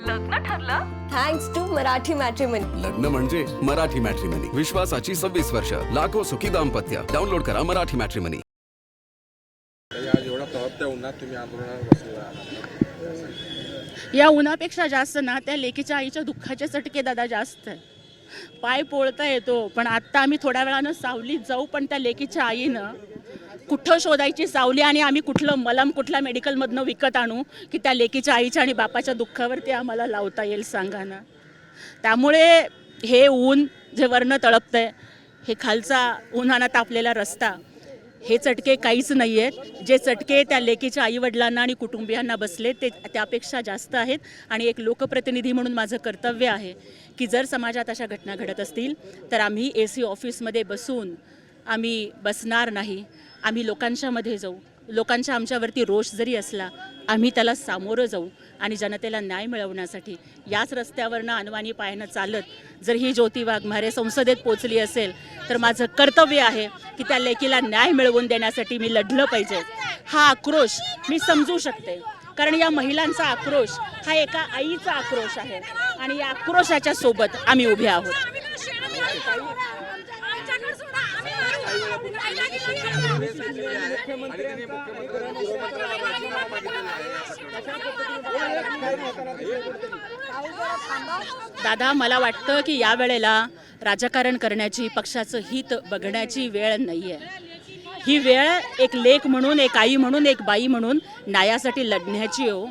लग्न ठरलं? Thanks to Marathi matrimony. लग्न म्हणजे मराठी मॅट्रिमनी. विश्वासाची 26 वर्ष. लाखो सुखी दाम्पत्य. डाउनलोड करा मराठी मॅट्रिमनी. आज एवढा तळपत्या उन्हात तुम्ही आंदोलनावर बसला. या उन्हापेक्षा जास्त ना त्या लेकीच्या आईच्या दुःखाचे चटके दादा जास्त आहे. पाय पोळता येतो, पण आत्ता आम्ही थोड्या वेळानं सावलीत जाऊ, पण त्या लेकीच्या आईनं कुठं शोधायची सावली आणि आम्ही कुठलं मलम कुठल्या मेडिकलमधनं विकत आणू की त्या लेकीच्या आईच्या आणि बापाच्या दुःखावरती आम्हाला लावता येईल सांगा ना. त्यामुळे हे ऊन जे वरनं तळपतंय, हे खालचा उन्हानं तापलेला रस्ता, हे चटके काहीच नाही आहेत. जे चटके त्या लेकीच्या आईवडिलांना आणि कुटुंबियांना बसले ते त्यापेक्षा जास्त आहेत. आणि एक लोकप्रतिनिधी म्हणून माझं कर्तव्य आहे की जर समाजात अशा घटना घडत असतील तर आम्ही AC ऑफिसमध्ये बसून आम्ही बसणार नाही. आम्ही लोकांच्यामध्ये जाऊ. लोकांच्या आमच्यावरती रोष जरी असला आम्ही त्याला सामोरं जाऊ आणि जनतेला न्याय मिळवण्यासाठी याच रस्त्यावरनं अनवाणी पायानं चालत जर ही ज्योती वाघमारे संसदेत पोचली असेल तर माझं कर्तव्य आहे की त्या लेकीला न्याय मिळवून देण्यासाठी मी लढलं पाहिजे. हा आक्रोश मी समजू शकते, कारण या महिलांचा आक्रोश हा एका आईचा आक्रोश आहे आणि या आक्रोशाच्या सोबत आम्ही उभे आहोत. दादा, मला वाटतं की या वेळेला राजकारण करण्याची, पक्षाचं हित बघण्याची वेळ नाही आहे. ही वेळ एक लेक म्हणून, एक आई म्हणून, एक बाई म्हणून न्यायासाठी लढण्याची हो.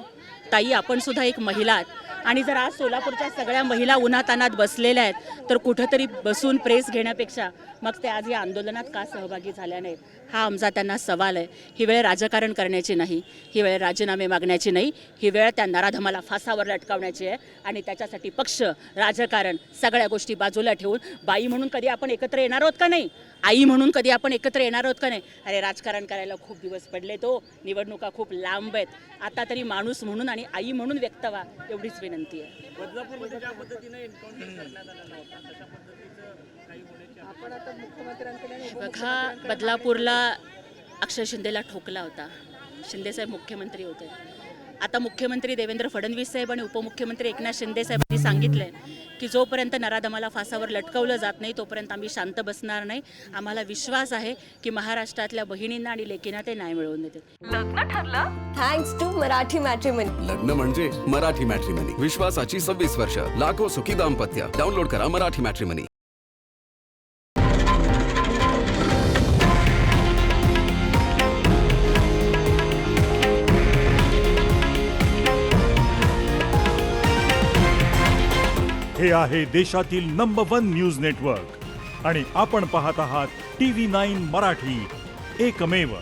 ताई, आपण सुद्धा एक महिला आहात आणि जर आज सोलापूरच्या सगळ्या महिला उन्हातानात बसलेल्या आहेत तर कुठंतरी बसून प्रेस घेण्यापेक्षा मग ते आज या आंदोलनात का सहभागी झाल्या नाहीत हा आमचा त्यांना सवाल आहे. ही वेळ राजकारण करण्याची नाही, ही वेळ राजीनामे मागण्याची नाही, ही वेळ त्या नराधमाला फासावर लटकावण्याची आहे. आणि त्याच्यासाठी पक्ष, राजकारण सगळ्या गोष्टी बाजूला ठेवून बाई म्हणून कधी आपण एकत्र येणार आहोत का नाही, आई म्हणून कधी आपण एकत्र येणार आहोत का नाही. अरे, राजकारण करायला खूप दिवस पडले, तो निवडणुका खूप लांब आहेत. आता तरी माणूस म्हणून आणि आई म्हणून व्यक्त व्हा, एवढीच विनंती आहे. बघा, बदलापूरला अक्षय शिंदेला ठोकला होता. शिंदेसाहेब मुख्यमंत्री होते. आता मुख्यमंत्री देवेंद्र फडणवीस साहेब आणि उपमुख्यमंत्री एकनाथ शिंदे साहेबांनी सांगितलंय की जोपर्यंत नराधमाला फासावर लटकवलं जात नाही तोपर्यंत आम्ही शांत बसणार नाही. आम्हाला विश्वास आहे की महाराष्ट्रातल्या बहिणींना आणि लेकींना ते न्याय मिळवून देतील. लग्न ठरलं? Thanks to Marathi matrimony. लग्न म्हणजे मराठी मॅट्रिमनी. विश्वासाची 26 वर्ष. लाखो सुखी दाम्पत्य. डाउनलोड करा मराठी मॅट्रिमनी. हे आहे देशातील नंबर 1 न्यूज नेटवर्क आणि आपण पाहत आहात TV9 मराठी, एकमेव.